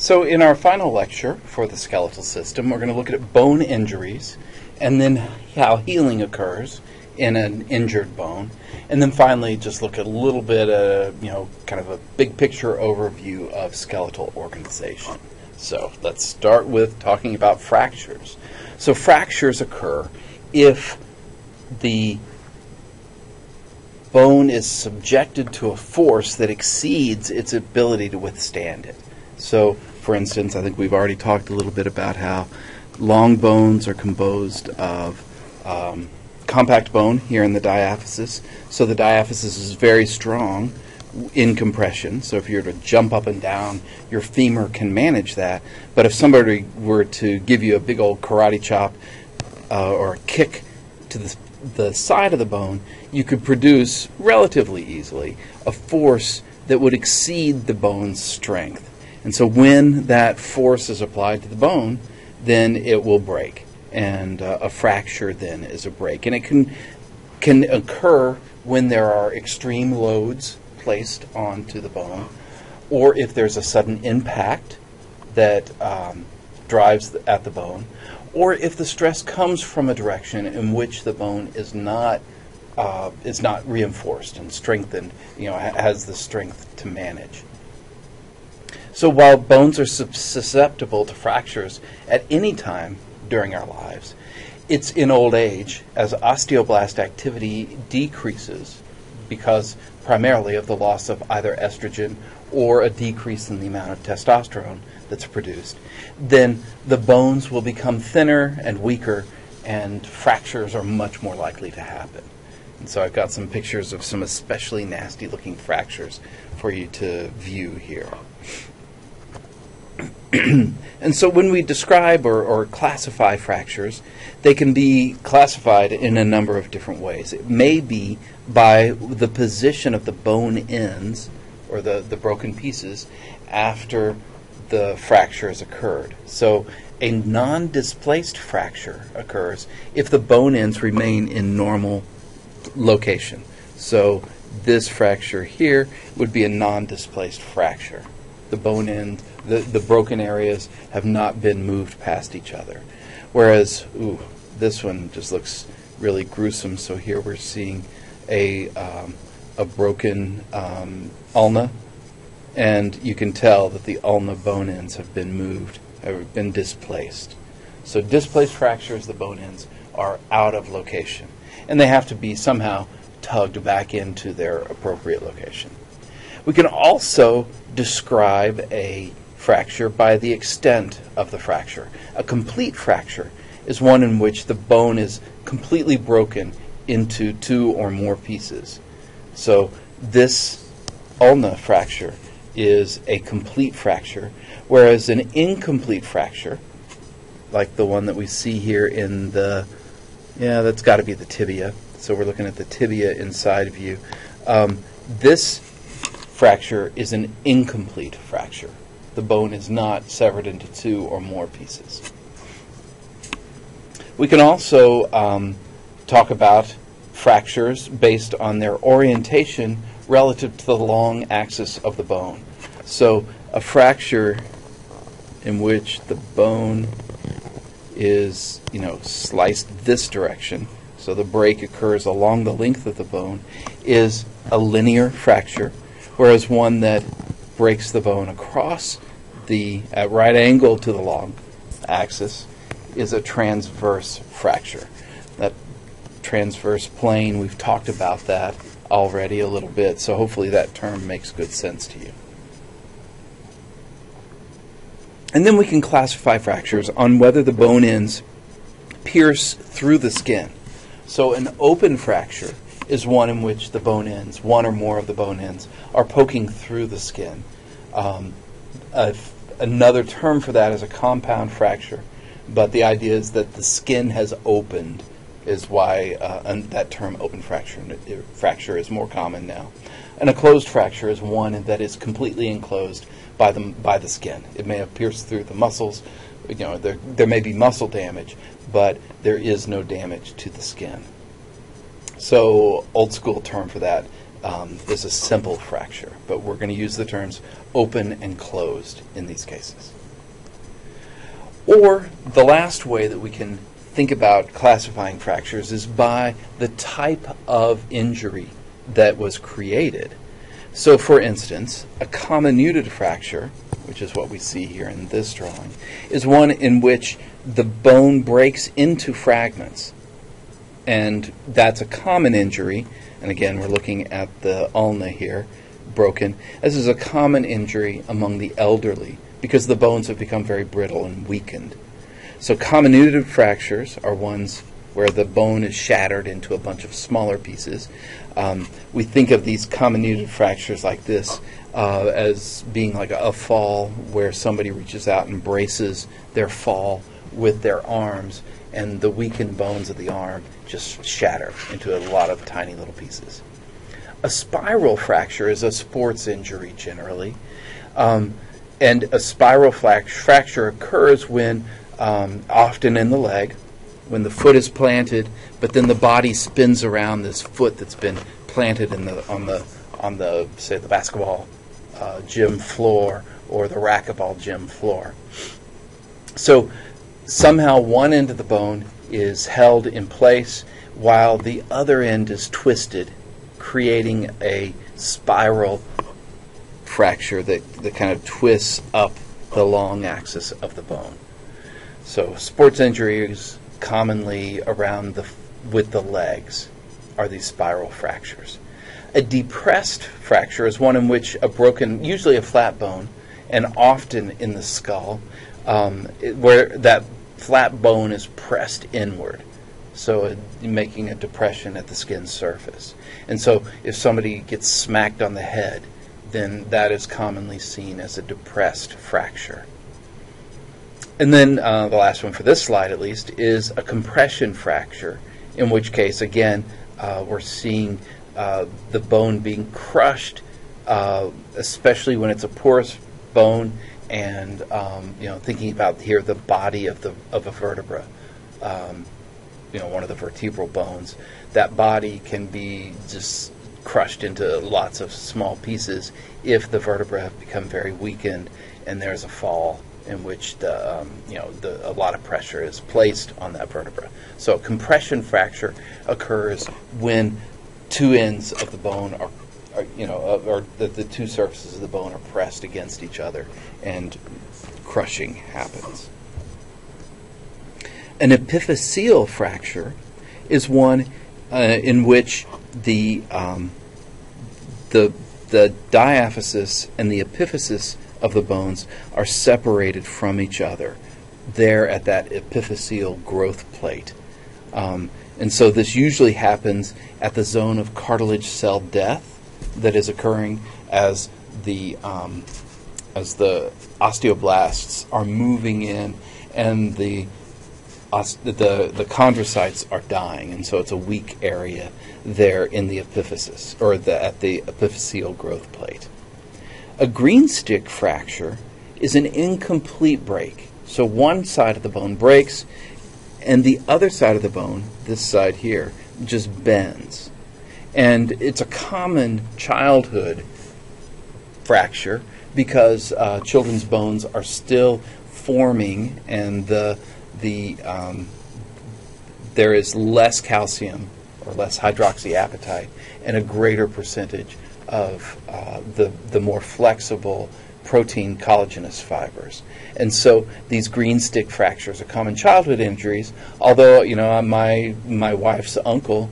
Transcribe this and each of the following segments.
So in our final lecture for the skeletal system, we're going to look at bone injuries and then how healing occurs in an injured bone. And then finally just look at a little bit of, kind of a big picture overview of skeletal organization. So let's start with talking about fractures. So fractures occur if the bone is subjected to a force that exceeds its ability to withstand it. So, for instance, I think we've already talked a little bit about how long bones are composed of compact bone here in the diaphysis. So the diaphysis is very strong in compression. So if you were to jump up and down, your femur can manage that. But if somebody were to give you a big old karate chop or a kick to the side of the bone, you could produce relatively easily a force that would exceed the bone's strength. And so when that force is applied to the bone, then it will break. And a fracture then is a break. And it can occur when there are extreme loads placed onto the bone, or if there's a sudden impact that drives at the bone, or if the stress comes from a direction in which the bone is not reinforced and strengthened, has the strength to manage. So while bones are susceptible to fractures at any time during our lives, it's in old age, as osteoblast activity decreases because primarily of the loss of either estrogen or a decrease in the amount of testosterone that's produced, then the bones will become thinner and weaker, and fractures are much more likely to happen. And so I've got some pictures of some especially nasty looking fractures for you to view here. And so when we describe or classify fractures, they can be classified in a number of different ways. It may be by the position of the bone ends, or the broken pieces, after the fracture has occurred. So a non-displaced fracture occurs if the bone ends remain in normal location. So this fracture here would be a non-displaced fracture. The bone end, the broken areas have not been moved past each other. Whereas, this one just looks really gruesome. So here we're seeing a broken ulna, and you can tell that the ulna bone ends have been moved, have been displaced. So displaced fractures, the bone ends are out of location, and they have to be somehow tugged back into their appropriate location. We can also describe a fracture by the extent of the fracture. A complete fracture is one in which the bone is completely broken into two or more pieces. So this ulna fracture is a complete fracture, whereas an incomplete fracture, like the one that we see here in that's got to be the tibia. So we're looking at the tibia inside view. This fracture is an incomplete fracture. The bone is not severed into two or more pieces. We can also talk about fractures based on their orientation relative to the long axis of the bone. So a fracture in which the bone is, sliced this direction, so the break occurs along the length of the bone, is a linear fracture, whereas one that breaks the bone across at right angle to the long axis is a transverse fracture. That transverse plane, we've talked about that already a little bit, so hopefully that term makes good sense to you. And then we can classify fractures on whether the bone ends pierce through the skin. So an open fracture is one in which the bone ends, one or more of the bone ends, are poking through the skin. Another term for that is a compound fracture, but the idea is that the skin has opened, is why that term open fracture is more common now. And a closed fracture is one that is completely enclosed by the skin. It may have pierced through the muscles. There may be muscle damage, but there is no damage to the skin. So old school term for that is a simple fracture, but we're going to use the terms open and closed in these cases. Or the last way that we can think about classifying fractures is by the type of injury that was created. So, for instance, a comminuted fracture, which is what we see here in this drawing, is one in which the bone breaks into fragments. And that's a common injury. And again, we're looking at the ulna here, broken. This is a common injury among the elderly because the bones have become very brittle and weakened. So comminuted fractures are ones where the bone is shattered into a bunch of smaller pieces. We think of these comminuted fractures like this as being like a fall where somebody reaches out and braces their fall with their arms, and the weakened bones of the arm just shatter into a lot of tiny little pieces. A spiral fracture is a sports injury generally, and a spiral fracture occurs when often in the leg, when the foot is planted, but then the body spins around this foot that's been planted in on the say the basketball gym floor or the racquetball gym floor. So somehow one end of the bone is held in place while the other end is twisted, creating a spiral fracture that kind of twists up the long axis of the bone. So sports injuries commonly around with the legs are these spiral fractures. A depressed fracture is one in which a broken, usually a flat bone, and often in the skull, where that flat bone is pressed inward, so making a depression at the skin surface. And so if somebody gets smacked on the head, then that is commonly seen as a depressed fracture. And then the last one for this slide, at least, is a compression fracture, in which case, again, we're seeing the bone being crushed, especially when it's a porous bone, and thinking about here the body of a vertebra, one of the vertebral bones. That body can be just crushed into lots of small pieces if the vertebrae have become very weakened and there's a fall in which a lot of pressure is placed on that vertebra. So a compression fracture occurs when two ends of the bone or the two surfaces of the bone are pressed against each other and crushing happens. An epiphyseal fracture is one in which the diaphysis and the epiphysis of the bones are separated from each other there at that epiphyseal growth plate. And so this usually happens at the zone of cartilage cell death that is occurring as the osteoblasts are moving in and the chondrocytes are dying, and so it's a weak area there in the epiphysis, or at the epiphyseal growth plate. A green stick fracture is an incomplete break. So one side of the bone breaks, and the other side of the bone, this side here, just bends. And it's a common childhood fracture because children's bones are still forming, and there is less calcium or less hydroxyapatite and a greater percentage of the more flexible protein collagenous fibers. And so these green stick fractures are common childhood injuries, although my wife's uncle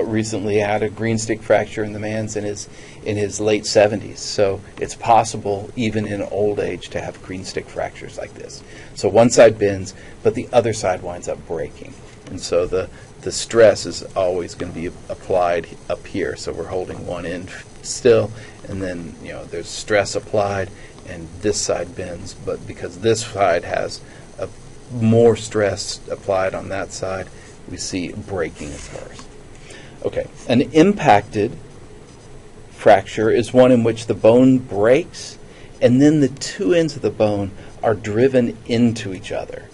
recently had a green stick fracture in the man's in his late 70s. So it's possible even in old age to have green stick fractures like this. So one side bends, but the other side winds up breaking. And so the stress is always going to be applied up here. So we're holding one end still, and then there's stress applied, and this side bends. But because this side has more stress applied on that side, we see breaking occurs. Okay, an impacted fracture is one in which the bone breaks, and then the two ends of the bone are driven into each other.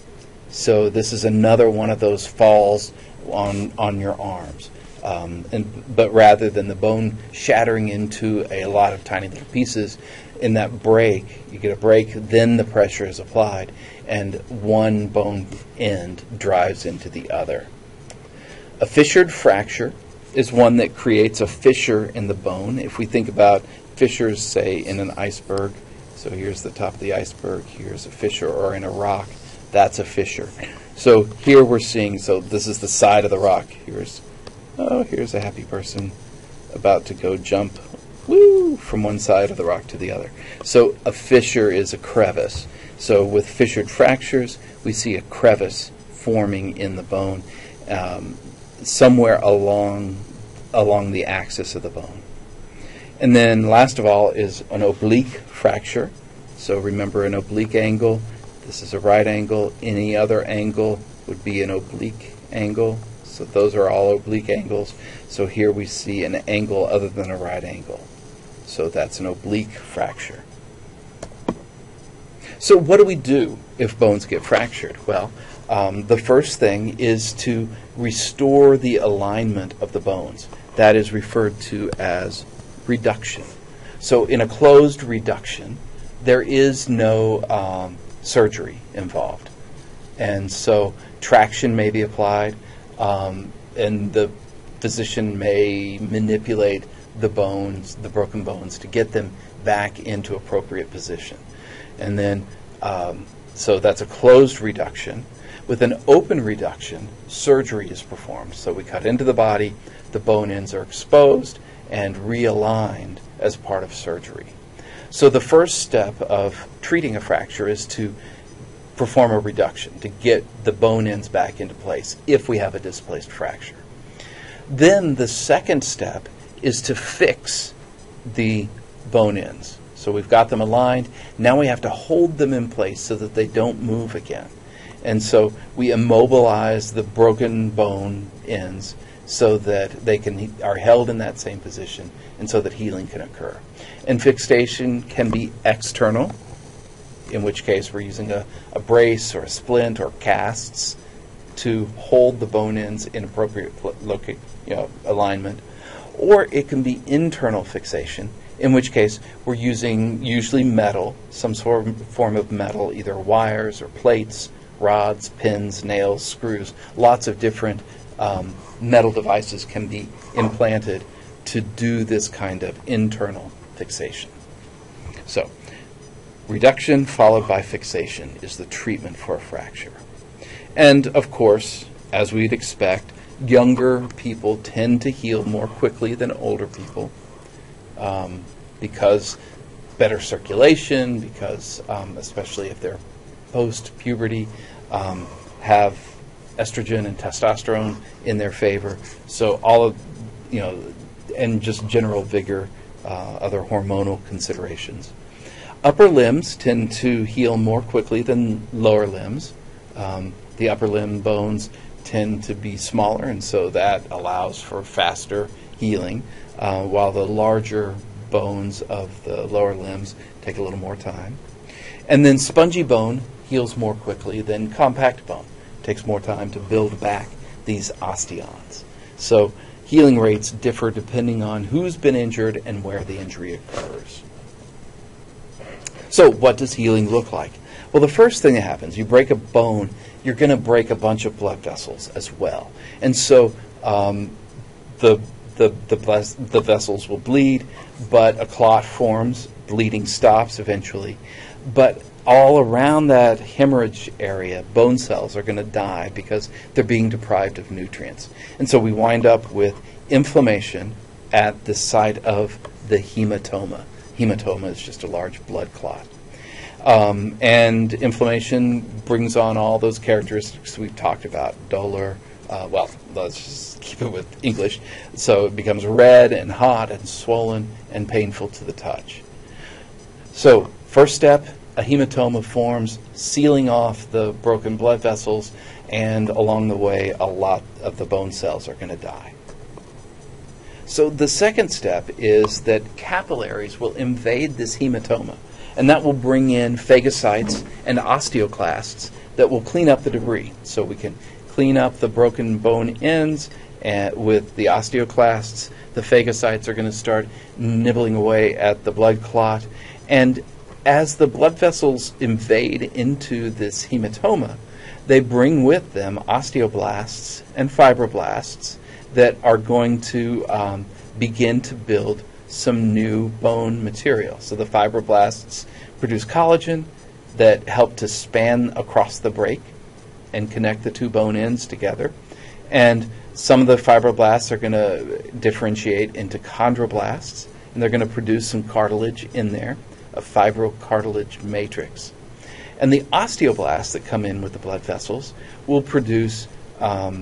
So this is another one of those falls on your arms. But rather than the bone shattering into a lot of tiny little pieces, in that break, you get a break, then the pressure is applied, and one bone end drives into the other. A fissured fracture is one that creates a fissure in the bone. If we think about fissures, say, in an iceberg, so here's the top of the iceberg, here's a fissure, or in a rock, that's a fissure. So here we're seeing, so this is the side of the rock. Here's a happy person about to go jump, woo, from one side of the rock to the other. So a fissure is a crevice. So with fissured fractures, we see a crevice forming in the bone somewhere along the axis of the bone. And then last of all is an oblique fracture. So remember an oblique angle. This is a right angle. Any other angle would be an oblique angle. So those are all oblique angles. So here we see an angle other than a right angle. So that's an oblique fracture. So what do we do if bones get fractured? Well, the first thing is to restore the alignment of the bones. That is referred to as reduction. So in a closed reduction, there is no surgery involved. And so traction may be applied, and the physician may manipulate the bones, the broken bones, to get them back into appropriate position. And then, so that's a closed reduction. With an open reduction, surgery is performed. So we cut into the body, the bone ends are exposed and realigned as part of surgery. So the first step of treating a fracture is to perform a reduction, to get the bone ends back into place if we have a displaced fracture. Then the second step is to fix the bone ends. So we've got them aligned. Now we have to hold them in place so that they don't move again. And so we immobilize the broken bone ends so that they are held in that same position and so that healing can occur. And fixation can be external, in which case we're using a brace or a splint or casts to hold the bone ends in appropriate alignment. Or it can be internal fixation, in which case we're using usually metal, some form of metal, either wires or plates, rods, pins, nails, screws. Lots of different metal devices can be implanted to do this kind of internal fixation. So, reduction followed by fixation is the treatment for a fracture. And of course, as we'd expect, younger people tend to heal more quickly than older people because better circulation, because especially if they're post-puberty, have estrogen and testosterone in their favor. So all of, and just general vigor, other hormonal considerations. Upper limbs tend to heal more quickly than lower limbs. The upper limb bones tend to be smaller, and so that allows for faster healing, while the larger bones of the lower limbs take a little more time. And then spongy bone heals more quickly than compact bone. It takes more time to build back these osteons. So healing rates differ depending on who's been injured and where the injury occurs. So what does healing look like? Well, the first thing that happens, you break a bone, you're going to break a bunch of blood vessels as well. And so the vessels will bleed, but a clot forms, bleeding stops eventually. But all around that hemorrhage area, bone cells are going to die because they're being deprived of nutrients. And so we wind up with inflammation at the site of the hematoma. Hematoma is just a large blood clot. And inflammation brings on all those characteristics we've talked about. Dolor, let's just keep it with English. So it becomes red and hot and swollen and painful to the touch. So first step, a hematoma forms, sealing off the broken blood vessels, and along the way, a lot of the bone cells are going to die. So the second step is that capillaries will invade this hematoma, and that will bring in phagocytes and osteoclasts that will clean up the debris. So we can clean up the broken bone ends And with the osteoclasts, the phagocytes are going to start nibbling away at the blood clot. And as the blood vessels invade into this hematoma, they bring with them osteoblasts and fibroblasts that are going to begin to build some new bone material. So the fibroblasts produce collagen that help to span across the break and connect the two bone ends together. And some of the fibroblasts are going to differentiate into chondroblasts, and they're going to produce some cartilage in there, a fibrocartilage matrix. And the osteoblasts that come in with the blood vessels will produce a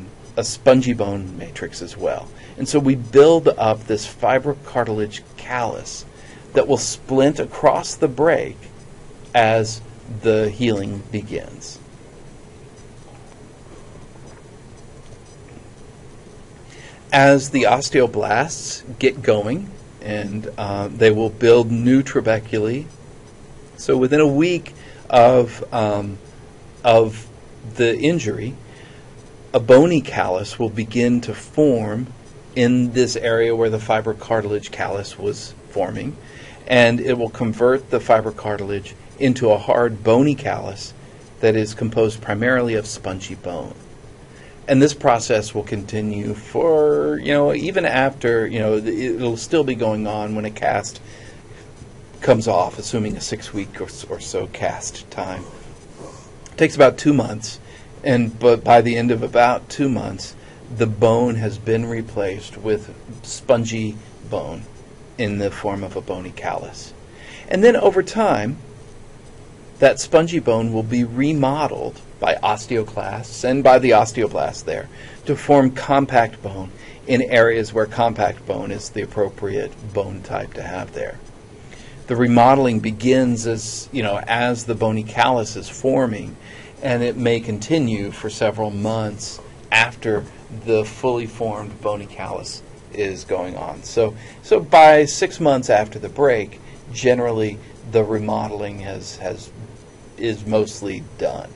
spongy bone matrix as well. And so we build up this fibrocartilage callus that will splint across the break as the healing begins. As the osteoblasts get going, and they will build new trabeculae. So within a week of the injury, a bony callus will begin to form in this area where the fibrocartilage callus was forming, and it will convert the fibrocartilage into a hard bony callus that is composed primarily of spongy bone. And this process will continue for, even after, it'll still be going on when a cast comes off, assuming a 6-week or so cast time. It takes about 2 months, but by the end of about 2 months, the bone has been replaced with spongy bone in the form of a bony callus. And then over time, that spongy bone will be remodeled by osteoclasts and by the osteoblasts there to form compact bone in areas where compact bone is the appropriate bone type to have there. The remodeling begins as the bony callus is forming, and it may continue for several months after the fully formed bony callus is going on. So by 6 months after the break, generally the remodeling is mostly done.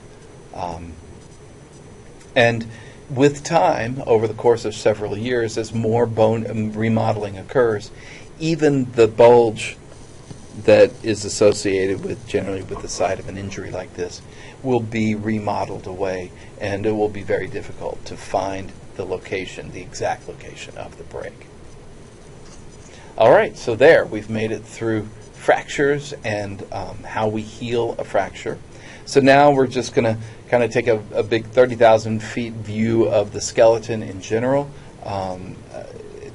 And with time, over the course of several years, as more bone remodeling occurs, even the bulge that is associated generally with the site of an injury like this will be remodeled away, and it will be very difficult to find the exact location of the break. All right, so we've made it through fractures and how we heal a fracture. So now we're just going to kind of take a big 30,000 feet view of the skeleton in general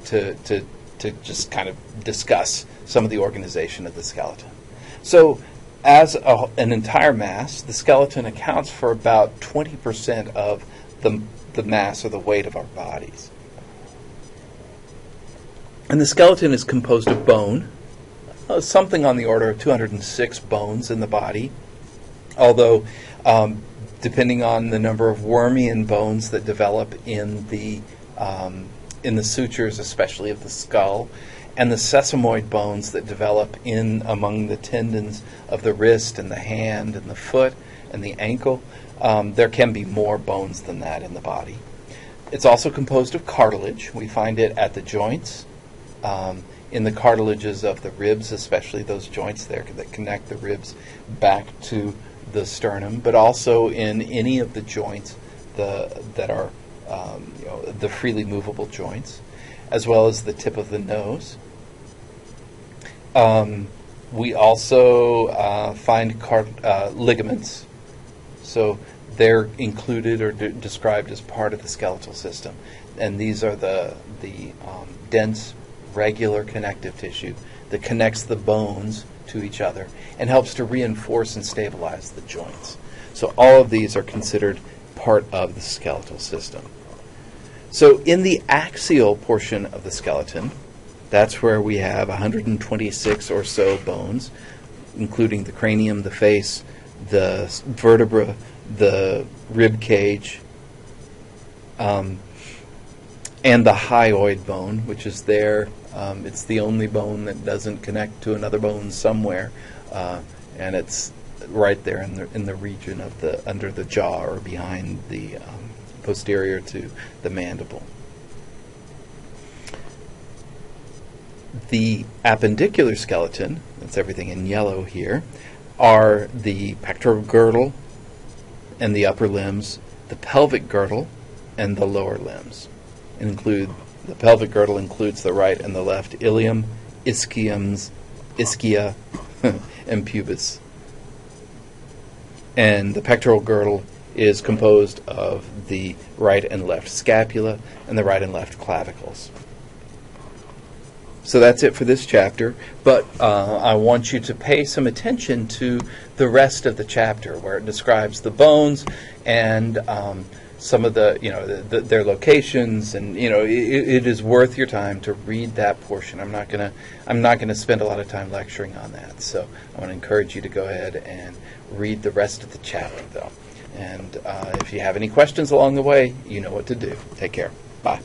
to just kind of discuss some of the organization of the skeleton. So as an entire mass, the skeleton accounts for about 20% of the mass or the weight of our bodies. And the skeleton is composed of bone, something on the order of 206 bones in the body, although depending on the number of wormian bones that develop in the sutures, especially of the skull, and the sesamoid bones that develop among the tendons of the wrist and the hand and the foot and the ankle, there can be more bones than that in the body. It's also composed of cartilage. We find it at the joints, in the cartilages of the ribs, especially those joints there that connect the ribs back to the sternum, but also in any of the joints that are the freely movable joints, as well as the tip of the nose. We also find ligaments, so they're included or described as part of the skeletal system, and these are the dense, regular connective tissue that connects the bones to each other and helps to reinforce and stabilize the joints. So all of these are considered part of the skeletal system. So in the axial portion of the skeleton, that's where we have 126 or so bones, including the cranium, the face, the vertebra, the rib cage, and the hyoid bone, which is there. It's the only bone that doesn't connect to another bone somewhere, and it's right there in the region of under the jaw or behind the posterior to the mandible. The appendicular skeleton, that's everything in yellow here, are the pectoral girdle and the upper limbs, the pelvic girdle and the lower limbs. The pelvic girdle includes the right and the left ilium, ischia, and pubis. And the pectoral girdle is composed of the right and left scapula and the right and left clavicles. So that's it for this chapter, but I want you to pay some attention to the rest of the chapter where it describes the bones and some of their locations, and it is worth your time to read that portion. I'm not gonna spend a lot of time lecturing on that, so I want to encourage you to go ahead and read the rest of the chapter, though. And if you have any questions along the way, you know what to do. Take care. Bye.